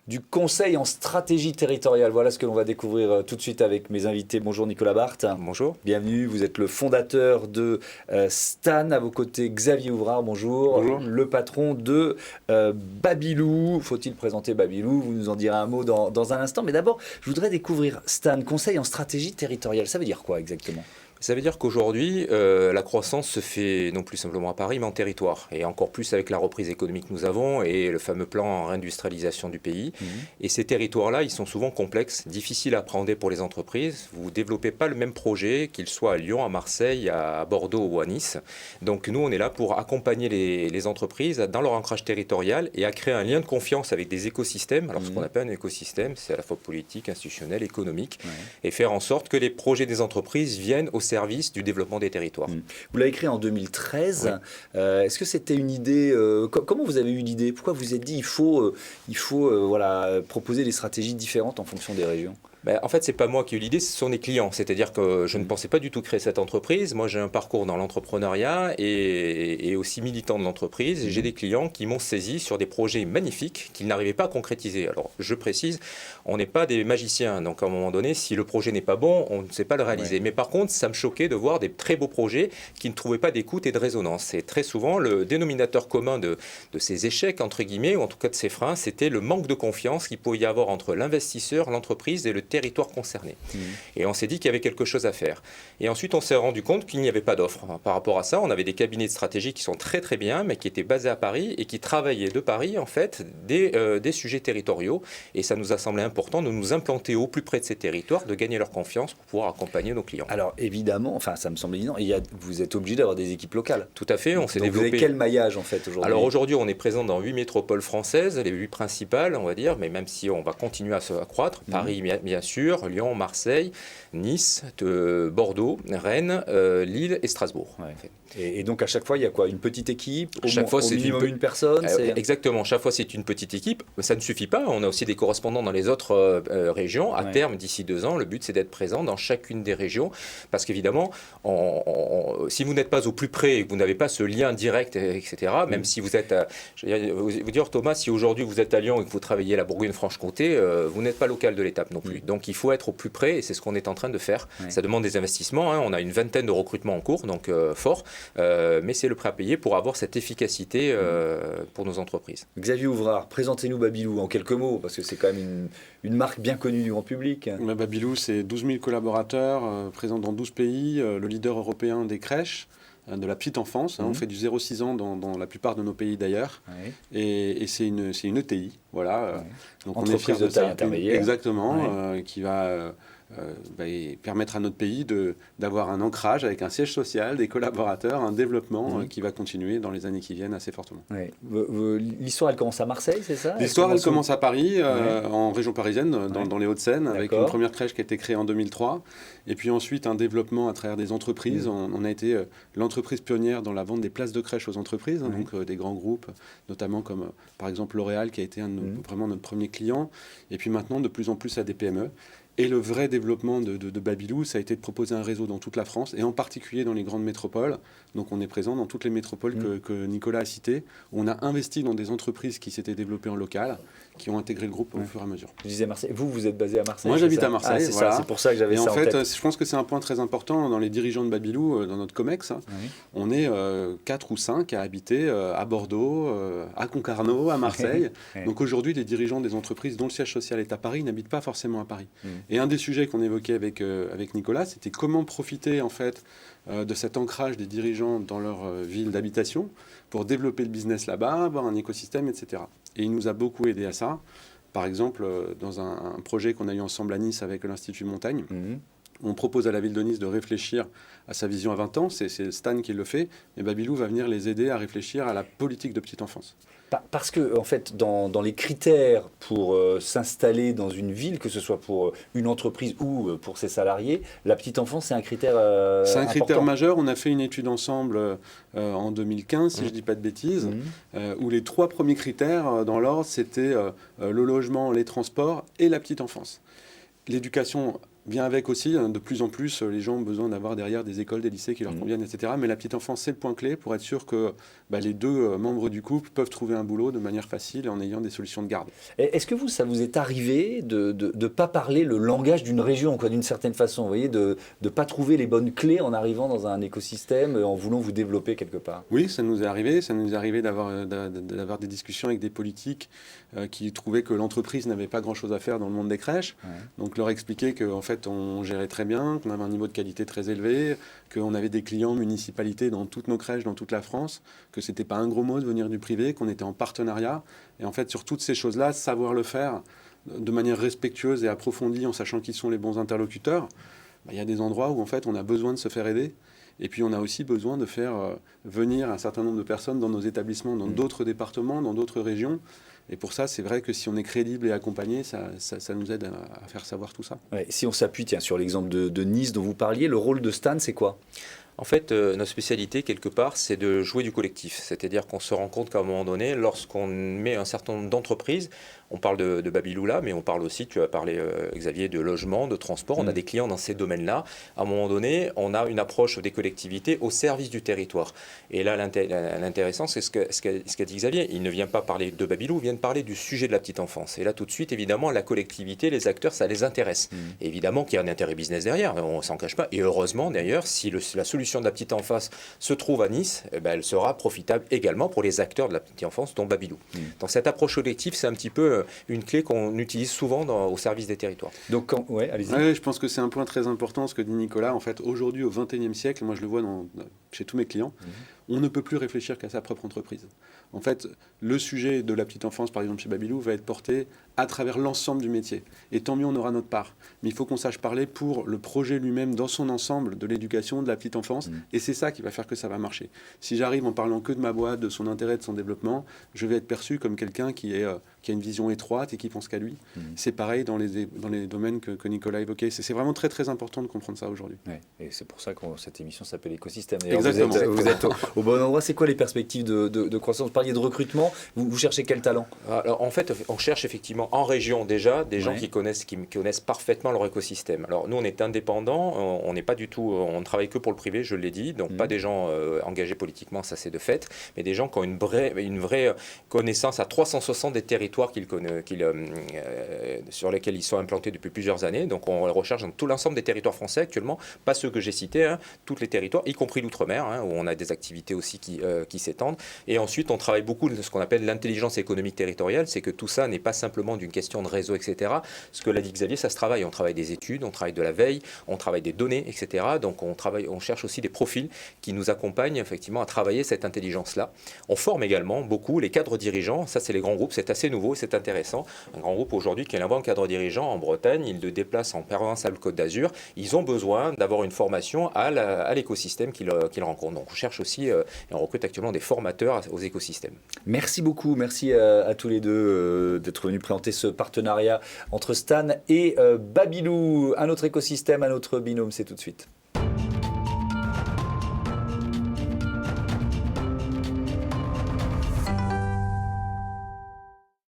du conseil en stratégie territoriale. Voilà ce que l'on va découvrir tout de suite avec mes invités. Bonjour Nicolas Barthes. Bonjour. Bienvenue, vous êtes le fondateur de Stan, à vos côtés Xavier Ouvrard, bonjour. Bonjour. Le patron de Babylou. Faut-il présenter Babylou? Vous nous en direz un mot dans un instant. Mais d'abord, je voudrais découvrir Stan, conseil en stratégie territoriale. Ça veut dire quoi exactement? Ça veut dire qu'aujourd'hui, la croissance se fait non plus simplement à Paris, mais en territoire. Et encore plus avec la reprise économique que nous avons et le fameux plan en réindustrialisation du pays. Et ces territoires-là, ils sont souvent complexes, difficiles à appréhender pour les entreprises. Vous ne développez pas le même projet, qu'il soit à Lyon, à Marseille, à Bordeaux ou à Nice. Donc nous, on est là pour accompagner les entreprises dans leur ancrage territorial et à créer un lien de confiance avec des écosystèmes. Alors ce qu'on appelle un écosystème, c'est à la fois politique, institutionnel, économique. Et faire en sorte que les projets des entreprises viennent au service du développement des territoires. Vous l'avez écrit en 2013. Oui. Est-ce que c'était une idée comment vous avez eu l'idée? Pourquoi vous vous êtes dit il faut voilà, proposer des stratégies différentes en fonction des régions? En fait, ce n'est pas moi qui ai eu l'idée, ce sont les clients. C'est-à-dire que je ne pensais pas du tout créer cette entreprise. Moi, j'ai un parcours dans l'entrepreneuriat et aussi militant de l'entreprise. J'ai des clients qui m'ont saisi sur des projets magnifiques qu'ils n'arrivaient pas à concrétiser. Alors, je précise, on n'est pas des magiciens. Donc, à un moment donné, si le projet n'est pas bon, on ne sait pas le réaliser. Ouais. Mais par contre, ça me choquait de voir des très beaux projets qui ne trouvaient pas d'écoute et de résonance. Et très souvent, le dénominateur commun de ces échecs, entre guillemets, ou en tout cas de ces freins, c'était le manque de confiance qu'il pouvait y avoir entre l'investisseur, l'entreprise et le territoire concerné. Et on s'est dit qu'il y avait quelque chose à faire. Et ensuite, on s'est rendu compte qu'il n'y avait pas d'offre. Par rapport à ça, on avait des cabinets de stratégie qui sont très très bien, mais qui étaient basés à Paris et qui travaillaient de Paris, en fait, des sujets territoriaux. Et ça nous a semblé important de nous implanter au plus près de ces territoires, de gagner leur confiance pour pouvoir accompagner nos clients. Alors évidemment, enfin ça me semble évident, vous êtes obligé d'avoir des équipes locales. Tout à fait, on s'est développé. Vous avez quel maillage en fait aujourd'hui? Alors aujourd'hui, on est présent dans 8 métropoles françaises, les 8 principales, on va dire, mais même si on va continuer à se accroître, Paris bien sûr, Lyon, Marseille, Nice, Bordeaux, Rennes, Lille et Strasbourg. Ouais. En fait. Et donc à chaque fois, il y a quoi? Une petite équipe? Chaque fois, c'est une personne? Exactement, chaque fois c'est une petite équipe. Mais ça ne suffit pas, on a aussi des correspondants dans les autres régions. À terme, d'ici 2 ans, le but c'est d'être présent dans chacune des régions. Parce qu'évidemment, si vous n'êtes pas au plus près et que vous n'avez pas ce lien direct, etc., même si vous êtes... je vais vous dire Thomas, si aujourd'hui vous êtes à Lyon et que vous travaillez à la Bourgogne-Franche-Comté, vous n'êtes pas local de l'étape non plus. Donc il faut être au plus près et c'est ce qu'on est en train de faire. Ça demande des investissements, on a une vingtaine de recrutements en cours, donc fort, mais c'est le prêt à payer pour avoir cette efficacité pour nos entreprises. Xavier Ouvrard, présentez-nous Babylou en quelques mots, parce que c'est quand même une marque bien connue du grand public. Babylou, c'est 12 000 collaborateurs, présents dans 12 pays, le leader européen des crèches, de la petite enfance. On fait du 0-6 ans dans la plupart de nos pays d'ailleurs. Et c'est une ETI. Voilà. Donc entreprise on est fiers de taille intermédiaire. Exactement, qui va permettre à notre pays d'avoir un ancrage avec un siège social, des collaborateurs, un développement qui va continuer dans les années qui viennent assez fortement. L'histoire, elle commence à Marseille, c'est ça? L'histoire, elle commence à Paris, en région parisienne, dans les Hauts-de-Seine, avec une première crèche qui a été créée en 2003. Et puis ensuite, un développement à travers des entreprises. On a été l'entreprise pionnière dans la vente des places de crèche aux entreprises, donc des grands groupes, notamment comme par exemple L'Oréal, qui a été vraiment notre premier client. Et puis maintenant, de plus en plus à des PME. Et le vrai développement de Babylou, ça a été de proposer un réseau dans toute la France, et en particulier dans les grandes métropoles. Donc on est présent dans toutes les métropoles que Nicolas a citées. On a investi dans des entreprises qui s'étaient développées en local, qui ont intégré le groupe au fur et à mesure. Je disais Marseille. Vous êtes basé à Marseille? Moi, j'habite à Marseille. C'est c'est pour ça que j'avais ça en tête. En fait, je pense que c'est un point très important dans les dirigeants de Babylou, dans notre COMEX. On est 4 ou 5 à habiter à Bordeaux, à Concarneau, à Marseille. Donc aujourd'hui, les dirigeants des entreprises dont le siège social est à Paris n'habitent pas forcément à Paris. Et un des sujets qu'on évoquait avec Nicolas, c'était comment profiter en fait de cet ancrage des dirigeants dans leur ville d'habitation pour développer le business là-bas, avoir un écosystème, etc. Et il nous a beaucoup aidé à ça. Par exemple, dans un projet qu'on a eu ensemble à Nice avec l'Institut Montaigne, on propose à la ville de Nice de réfléchir à sa vision à 20 ans. C'est Stan qui le fait. Mais Babylou va venir les aider à réfléchir à la politique de petite enfance. Parce que, en fait, dans les critères pour s'installer dans une ville, que ce soit pour une entreprise ou pour ses salariés, la petite enfance, c'est un critère c'est un important. critère majeur. On a fait une étude ensemble en 2015, si je ne dis pas de bêtises, où les 3 premiers critères dans l'ordre, c'était le logement, les transports et la petite enfance. L'éducation Vient avec aussi, de plus en plus, les gens ont besoin d'avoir derrière des écoles, des lycées qui leur conviennent, etc. Mais la petite enfance, c'est le point clé pour être sûr que les deux membres du couple peuvent trouver un boulot de manière facile en ayant des solutions de garde. Est-ce que ça vous est arrivé de ne pas parler le langage d'une région, quoi, d'une certaine façon, vous voyez, de ne pas trouver les bonnes clés en arrivant dans un écosystème, en voulant vous développer quelque part? Oui, ça nous est arrivé. Ça nous est arrivé d'avoir des discussions avec des politiques qui trouvaient que l'entreprise n'avait pas grand-chose à faire dans le monde des crèches. Ouais. Donc leur expliquer qu'en fait, on gérait très bien, qu'on avait un niveau de qualité très élevé, qu'on avait des clients municipalités dans toutes nos crèches, dans toute la France, que c'était pas un gros mot de venir du privé, qu'on était en partenariat. Et en fait, sur toutes ces choses-là, savoir le faire de manière respectueuse et approfondie, en sachant qui sont les bons interlocuteurs, il y a des endroits où en fait, on a besoin de se faire aider. Et puis on a aussi besoin de faire venir un certain nombre de personnes dans nos établissements, dans d'autres départements, dans d'autres régions. Et pour ça, c'est vrai que si on est crédible et accompagné, ça nous aide à faire savoir tout ça. Ouais, si on s'appuie sur l'exemple de Nice dont vous parliez, le rôle de Stan, c'est quoi ? En fait, notre spécialité, quelque part, c'est de jouer du collectif. C'est-à-dire qu'on se rend compte qu'à un moment donné, lorsqu'on met un certain nombre d'entreprises, on parle de Babylou là, mais on parle aussi, tu as parlé, Xavier, de logement, de transport. On a des clients dans ces domaines-là. À un moment donné, on a une approche des collectivités au service du territoire. Et là, l'intéressant, c'est ce qu'a dit Xavier. Il ne vient pas parler de Babylou, il vient de parler du sujet de la petite enfance. Et là, tout de suite, évidemment, la collectivité, les acteurs, ça les intéresse. Évidemment qu'il y a un intérêt business derrière, on ne s'en cache pas. Et heureusement, d'ailleurs, si la solution de la petite enfance se trouve à Nice, elle sera profitable également pour les acteurs de la petite enfance, dont Babylou. Donc cette approche collective, c'est un petit peu une clé qu'on utilise souvent au service des territoires. Donc, allez-y. Ouais, je pense que c'est un point très important, ce que dit Nicolas. En fait, aujourd'hui, au XXIe siècle, moi je le vois chez tous mes clients, on ne peut plus réfléchir qu'à sa propre entreprise. En fait, le sujet de la petite enfance, par exemple chez Babylou, va être porté à travers l'ensemble du métier. Et tant mieux, on aura notre part. Mais il faut qu'on sache parler pour le projet lui-même, dans son ensemble, de l'éducation, de la petite enfance. Et c'est ça qui va faire que ça va marcher. Si j'arrive en parlant que de ma boîte, de son intérêt, de son développement, je vais être perçu comme quelqu'un qui a une vision étroite et qui pense qu'à lui. C'est pareil dans les domaines que Nicolas évoquait. C'est vraiment très, très important de comprendre ça aujourd'hui. Ouais. Et c'est pour ça que cette émission s'appelle Écosystème. Exactement. Vous êtes au bon endroit. C'est quoi les perspectives de croissance? Vous parliez de recrutement. Vous cherchez quel talent? Alors, en fait, on cherche effectivement en région déjà des gens qui connaissent parfaitement leur écosystème. Alors nous, on est indépendants, on n'est pas du tout, on ne travaille que pour le privé, je l'ai dit, donc pas des gens engagés politiquement, ça c'est de fait, mais des gens qui ont une vraie connaissance à 360 des territoires sur lesquels ils sont implantés depuis plusieurs années. Donc on recherche dans tout l'ensemble des territoires français actuellement, pas ceux que j'ai cités, tous les territoires, y compris l'outre-mer, où on a des activités aussi qui s'étendent. Et ensuite, on travaille beaucoup de ce qu'on appelle l'intelligence économique territoriale, c'est que tout ça n'est pas simplement d'une question de réseau, etc. Ce que l'a dit Xavier, ça se travaille. On travaille des études, on travaille de la veille, on travaille des données, etc. Donc on cherche aussi des profils qui nous accompagnent effectivement à travailler cette intelligence-là. On forme également beaucoup les cadres dirigeants. Ça, c'est les grands groupes. C'est assez nouveau, c'est intéressant. Un grand groupe aujourd'hui qui est un bon cadre dirigeant en Bretagne, il le déplace en permanence à la Côte d'Azur. Ils ont besoin d'avoir une formation à l'écosystème qu'ils rencontrent. Donc on cherche aussi et on recrute actuellement des formateurs aux écosystèmes. Merci beaucoup. Merci à tous les deux d'être venus présenter ce partenariat entre Stan et Babylou. Un autre écosystème, un autre binôme, c'est tout de suite.